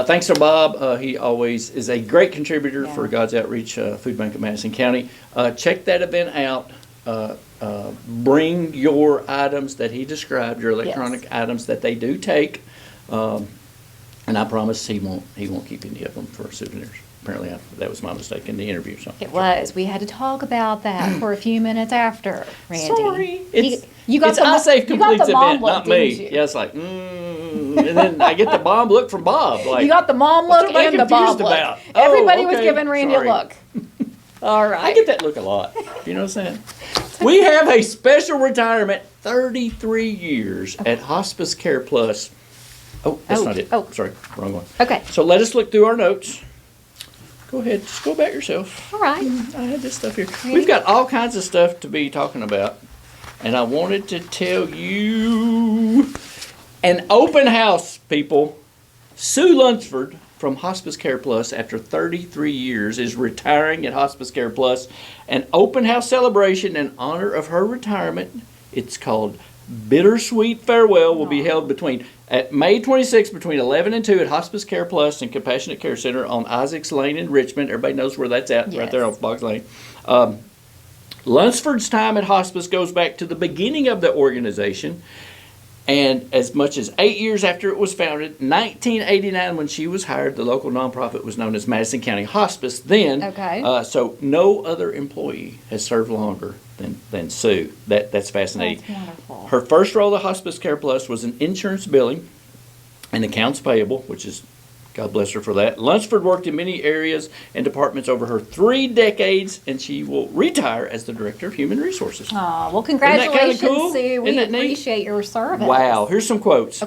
Thanks to Bob. He always is a great contributor for God's Outreach Food Bank of Madison County. Check that event out. Bring your items that he described, your electronic items that they do take, and I promise he won't keep any of them for souvenirs. Apparently, that was my mistake in the interview. So it was. We had to talk about that for a few minutes after, Randy. Sorry, it's the iSafe Completes event, look, not me. Yeah, it's like, and then I get the mom look from Bob. Like, you got the mom look and the Bob look. About? Everybody was giving Randy a look. All right. I get that look a lot. You know what I'm saying? We have a special retirement, 33 years at Hospice Care Plus. Oh, that's not it. Oh, sorry, wrong one. Okay. So let us look through our notes. Go ahead, just go about yourself. All right. I had this stuff here. We've got all kinds of stuff to be talking about, and I wanted to tell you an open house, people. Sue Lunsford from Hospice Care Plus, after 33 years, is retiring at Hospice Care Plus. An open house celebration in honor of her retirement. It's called Bittersweet Farewell. Will be held at May 26th between 11 and 2 at Hospice Care Plus and Compassionate Care Center on Isaacs Lane in Richmond. Everybody knows where that's at, right there off Boggs Lane. Lunsford's time at Hospice goes back to the beginning of the organization, and as much as 8 years after it was founded, 1989, when she was hired, the local nonprofit was known as Madison County Hospice then. Okay. So no other employee has served longer than Sue. That's fascinating. That's wonderful. Her first role at Hospice Care Plus was in insurance billing and accounts payable, which is, God bless her for that. Lunsford worked in many areas and departments over her 3 decades, and she will retire as the Director of Human Resources. Oh, well, congratulations, cool? Sue. We Isn't that neat? appreciate your service. Wow. Here's some quotes.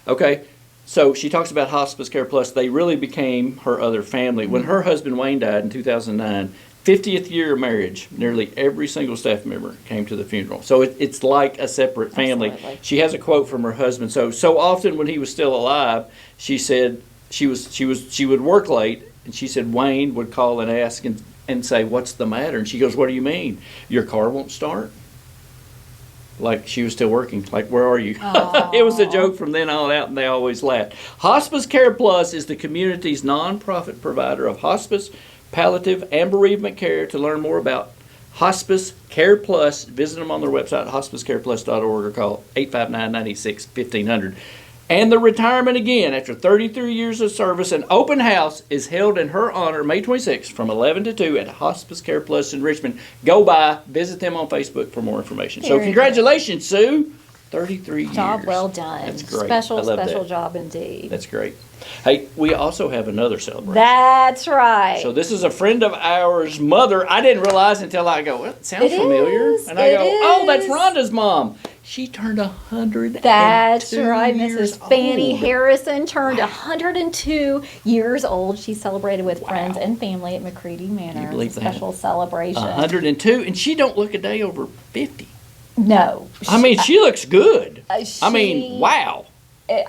Okay. So she talks about Hospice Care Plus. They really became her other family. When her husband Wayne died in 2009, 50th year of marriage, nearly every single staff member came to the funeral. So it's like a separate family. Absolutely. She has a quote from her husband. So often when he was still alive, she said she would work late, and she said Wayne would call and ask and say, "What's the matter?" And she goes, "What do you mean? Your car won't start?" Like she was still working. Like, where are you? It was a joke from then on out, and they always laughed. Hospice Care Plus is the community's nonprofit provider of hospice, palliative, and bereavement care. To learn more about Hospice Care Plus, visit them on their website, hospicecareplus.org, or call 859-96-1500. And the retirement again, after 33 years of service, an open house is held in her honor May 26th from 11 to 2 at Hospice Care Plus in Richmond. Go by, visit them on Facebook for more information. So congratulations, Sue. 33 years. Job well done. That's great. Special job indeed. That's great. Hey, we also have another celebration. That's right. So this is a friend of ours' mother. I didn't realize until I go, well, it sounds familiar. And I go, oh, that's Rhonda's mom. She turned 102 That's right. Mrs. old. Fannie Harrison turned 102 years old. She celebrated with friends and family at McCready Manor. You believe that? Special celebration. 102, and she don't look a day over 50. No. I mean, she looks good. I mean, she- wow.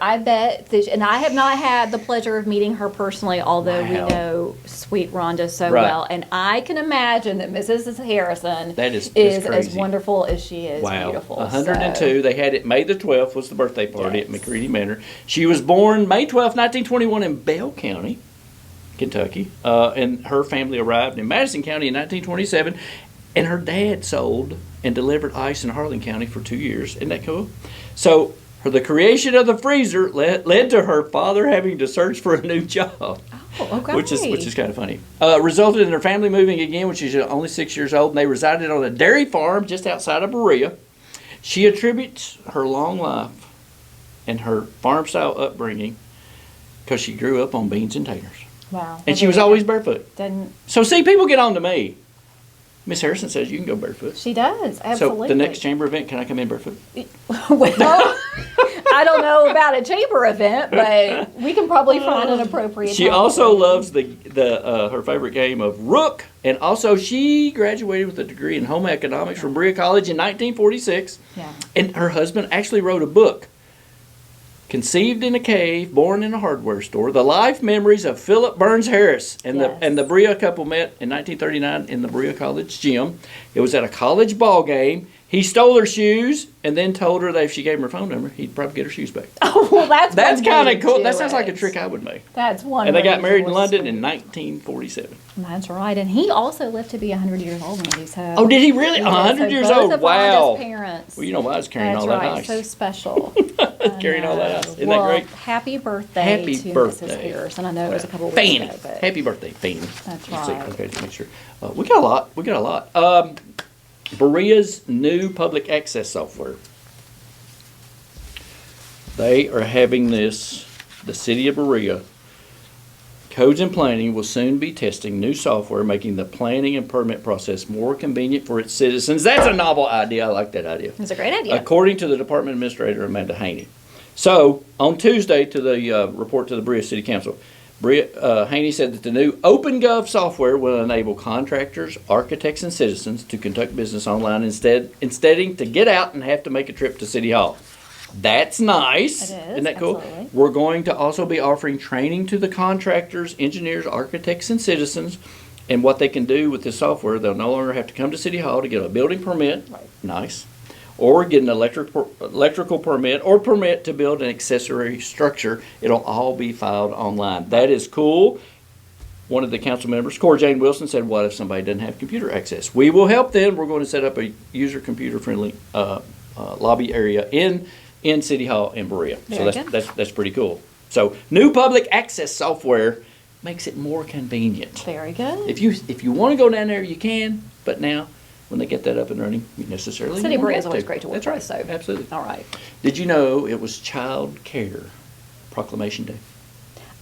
I bet, and I have not had the pleasure of meeting her personally, although we Wow. know sweet Rhonda so Right. well. And I can imagine that Mrs. Harrison That is as crazy. wonderful as she is beautiful. 102. They had it May the 12th was the birthday party Yes. at McCready Manor. She was born May 12th, 1921 in Bell County, Kentucky. And her family arrived in Madison County in 1927. And her dad sold and delivered ice in Harlan County for 2 years. Isn't that cool? So the creation of the freezer led to her father having to search for a new job. Oh, okay. Which is kind of funny. Resulted in her family moving again when she was only 6 years old, and they resided on a dairy farm just outside of Berea. She attributes her long life and her farm-style upbringing because she grew up on beans and taters. Wow. And she was always barefoot. Didn't So see, people get on to me. Miss Harrison says you can go barefoot. she does, absolutely. So the next chamber event, can I come in barefoot? Well, I don't know about a chamber event, but we can probably find an appropriate She time also for you. loves her favorite game of Rook, and also she graduated with a degree in home economics from Berea College in 1946. Yeah. And her husband actually wrote a book, Conceived in a Cave, Born in a Hardware Store: The Life Memories of Philip Burns Harris. And the Berea couple met in 1939 in the Berea College gym. It was at a college ball game. He stole her shoes and then told her that if she gave him her phone number, he'd probably get her shoes back. Oh, well, that's kind one of way cool. to That do sounds like a it. trick I would make. That's one. And they way got to married do in it London sweet. in 1947. That's right, and he also lived to be 100 years old, Randy. So. Oh, did he really? Yeah, 100 so years both old? of Wow. Rhonda's parents. Well, you know why I was carrying That's all that right, ice. so special. Carrying all that ice. Isn't well, that great? Happy birthday Happy to birthday. Mrs. Pierce, and I know it was a couple of Fanny. weeks ago, but Happy birthday, Fanny. That's Let's see. right. Okay, just make sure. We got a lot. Berea's new public access software. They are having this, the city of Berea, Codes and Planning will soon be testing new software, making the planning and permit process more convenient for its citizens. That's a novel idea. I like that idea. it's a great idea. According to the Department Administrator, Amanda Haney. So, on Tuesday, to the report to the Berea City Council, Haney said that the new OpenGov software will enable contractors, architects, and citizens to conduct business online instead to get out and have to make a trip to City Hall. That's nice. It is, Isn't that cool? absolutely. We're going to also be offering training to the contractors, engineers, architects, and citizens and what they can do with this software. They'll no longer have to come to City Hall to get a building permit. Right. Nice. Or get an electrical permit or permit to build an accessory structure. It'll all be filed online. That is cool. One of the council members, Cora Jane Wilson, said, what if somebody doesn't have computer access? We will help them. We're going to set up a user computer-friendly lobby area in City Hall in Berea. So Very that's pretty cool. So new public access software makes it more convenient. Very good. If you want to go down there, you can. But now, when they get that up and running, you necessarily City of won't Berea have is always to. great to work That's with, right. so. Absolutely. All right. Did you know it was Child Care Proclamation Day?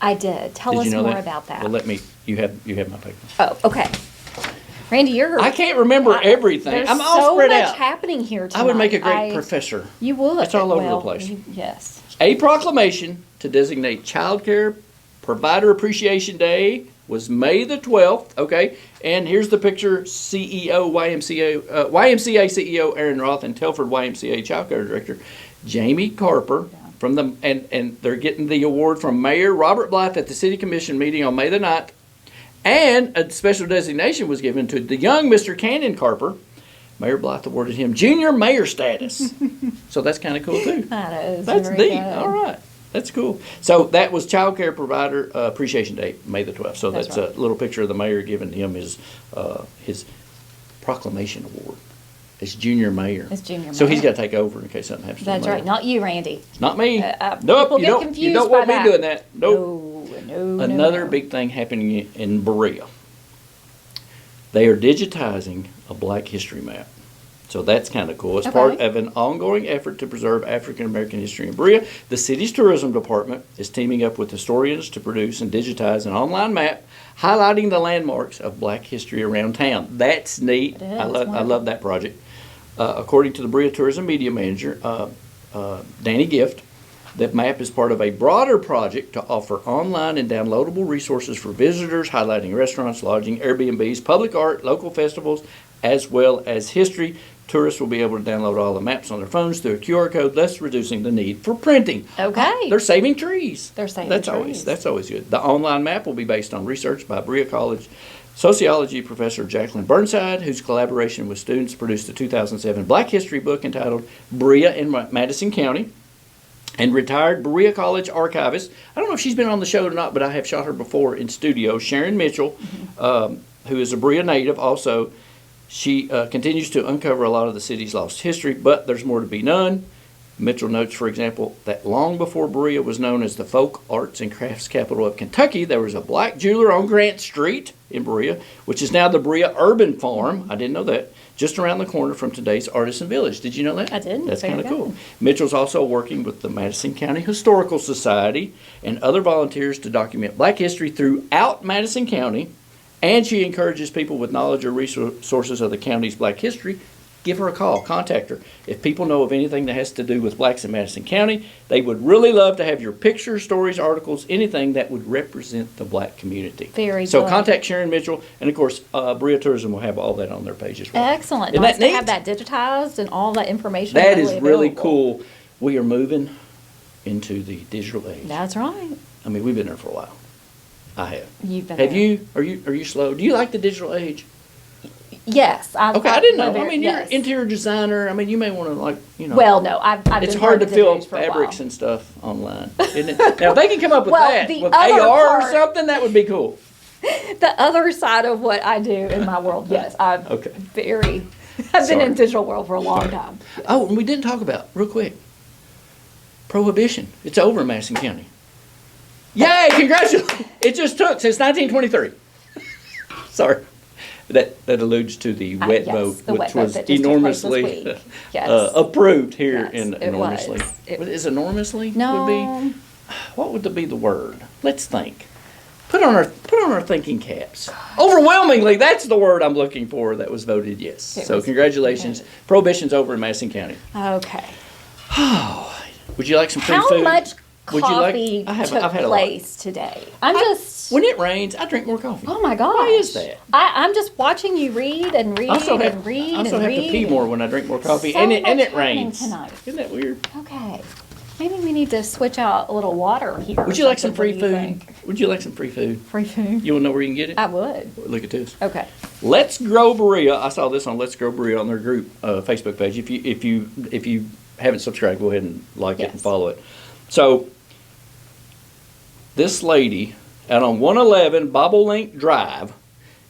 I did. Tell Did us you know more that? about that. Well, you have my paper. Oh, okay. Randy, you're. I can't remember everything. There's I'm all so spread much out. happening here tonight. I would make a great professor. You would. It's all over the Well, place. Yes. A proclamation to designate Child Care Provider Appreciation Day was May the 12th, okay? And here's the picture, YMCA CEO Aaron Roth and Telford YMCA Child Care Director Jamie Carper from the, and they're getting the award from Mayor Robert Blythe at the City Commission meeting on May the 9th. And a special designation was given to the young Mr. Cannon Carper. Mayor Blythe awarded him junior mayor status. So that's kind of cool too. That is. That's very neat. good. All right. That's cool. So that was Child Care Provider Appreciation Day, May the 12th. So That's that's right. a little picture of the mayor giving him his proclamation award as junior mayor. As junior So he's mayor. got to take over in case something happens to That's the mayor. right. Not you, Randy. It's not me. People Nope. get You confused don't want by me that. doing that. Nope. No. Another no. big thing happening in Berea. They are digitizing a Black History map. So that's kind of cool. It's part Okay. of an ongoing effort to preserve African American history in Berea. The city's tourism department is teaming up with historians to produce and digitize an online map highlighting the landmarks of Black history around town. That's neat. It is. I Wonderful. love that project. According to the Berea Tourism Media Manager, Danny Gift, that map is part of a broader project to offer online and downloadable resources for visitors, highlighting restaurants, lodging, Airbnbs, public art, local festivals, as well as history. Tourists will be able to download all the maps on their phones through a QR code, thus reducing the need for printing. Okay. They're saving trees. They're saving that's trees. That's always good. The online map will be based on research by Berea College sociology professor Jacqueline Burnside, whose collaboration with students produced the 2007 Black History book entitled Berea in Madison County. And retired Berea College archivist, I don't know if she's been on the show or not, but I have shot her before in studio, Sharon Mitchell, who is a Berea native also. She continues to uncover a lot of the city's lost history, but there's more to be known. Mitchell notes, for example, that long before Berea was known as the folk arts and crafts capital of Kentucky, there was a black jeweler on Grant Street in Berea, which is now the Berea Urban Farm. I didn't know that. Just around the corner from today's Artisan Village. Did you know that? I didn't. That's Very kind of good. cool. Mitchell's also working with the Madison County Historical Society and other volunteers to document Black history throughout Madison County. And she encourages people with knowledge or resources of the county's Black history, give her a call, contact her. If people know of anything that has to do with Blacks in Madison County, they would really love to have your pictures, stories, articles, anything that would represent the Black community. Very So good. contact Sharon Mitchell, and of course, Berea Tourism will have all that on their page as well. Excellent. Isn't Nice that to have neat? that digitized and all that information. That is readily really available. cool. We are moving into the digital age. That's right. I mean, we've been there for a while. I have. You've been Have there. you? Are you slow? Do you like the digital age? Yes. Okay, I didn't know. live there, I mean, you're yes. an interior designer. I mean, you may want to, like, you know. Well, no, I've it's been hard to working film those for a while. fabrics and stuff online, isn't it? Now, if they can come up with Well, that, the with other AR or part- something, that would be cool. The other side of what I do in my world, yes, I've Okay. I've been Sorry. in digital world for a long time. Oh, and we didn't talk about, real quick, Prohibition. It's over in Madison County. Yay, congratulations. It just took since 1923. Sorry. That alludes to the wet yes, vote, the which wet vote was that just took place this enormously week. Yes. approved here Yes, in it enormously. was. It- Is enormously No. would be? What would be the word? Let's think. Put on our thinking caps. Overwhelmingly, that's the word I'm looking for. That was voted yes. It So was congratulations. voted. Prohibition's over in Madison County. Okay. Would you like some free How food? much Would you like- coffee I've took had a lot. place today? I'm just. When it rains, I drink more coffee. Oh my gosh. Why is that? I'm just watching you read and read I also have, and read I also and have read. to pee more when I drink more coffee, So and it much happening rains. tonight. Isn't that weird? Okay. Maybe we need to switch out a little water here. Would you like some free What do you food? think? Would you like some free food? Free food? You want to know where you can get it? I would. Look at this. Okay. Let's Grow Berea. I saw this on Let's Grow Berea on their group Facebook page. If you haven't subscribed, go ahead and like it and Yes. follow it. So this lady out on 111 Bobolink Drive,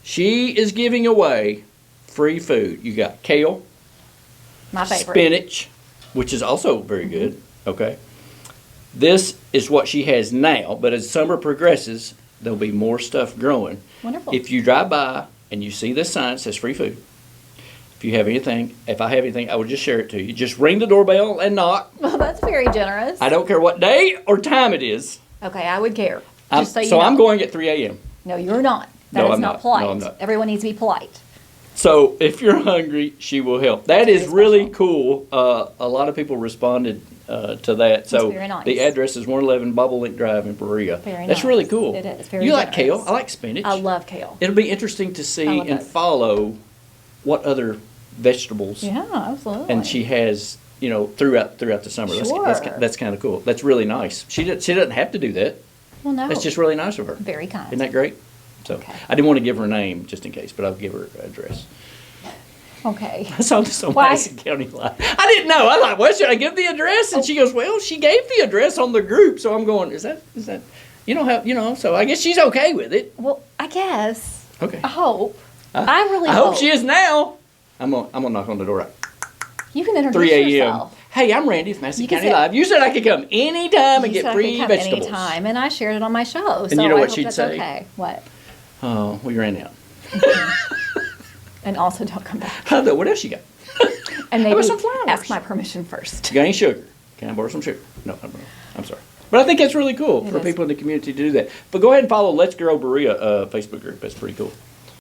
she is giving away free food. You got kale, My favorite. spinach, which is also very good. Okay. This is what she has now, but as summer progresses, there'll be more stuff growing. Wonderful. If you drive by and you see this sign that says free food, if I have anything, I would just share it to you. Just ring the doorbell and knock. Well, that's very generous. I don't care what day or time it is. Okay, I would care. I'm, Just so you so know. I'm going at 3 a.m. No, you're not. That No, is I'm not not. polite. No, I'm not. Everyone needs to be polite. So if you're hungry, she will help. That That's is very really special. cool. A lot of people responded to that. So very nice. the address is 111 Bobolink Drive in Berea. Very That's nice. really cool. It is. Very You like generous. kale? I like spinach. I love kale. It'll be interesting to see I love and it. follow what other vegetables Yeah, absolutely. and she has, throughout the summer. Sure. That's kind of cool. That's really nice. She doesn't have to do that. Well, no. That's just really nice of her. Very kind. Isn't that great? So Okay. I didn't want to give her name just in case, but I'll give her address. Okay. I saw this on Why? Madison County Live. I didn't know. I thought, well, should I give the address? And she goes, well, she gave the address on the group. So I'm going, is that, so I guess she's okay with it. Well, I guess. Okay. I hope. I really I hope. hope she is now. I'm gonna knock on the door at You can introduce 3 a.m. yourself. Hey, I'm Randy from Madison You can County say- Live. You said I could come anytime and You get said I free could come vegetables. anytime, and I shared it on my show. So you know I what hope she'd that's say? okay. What? Oh, we ran out. And also don't come back. I thought, what else you got? And How maybe about some flowers? ask my permission first. You got any sugar? Can I borrow some sugar? No, I'm sorry. But I think that's really cool It for is. people in the community to do that. But go ahead and follow Let's Grow Berea Facebook group. That's pretty cool.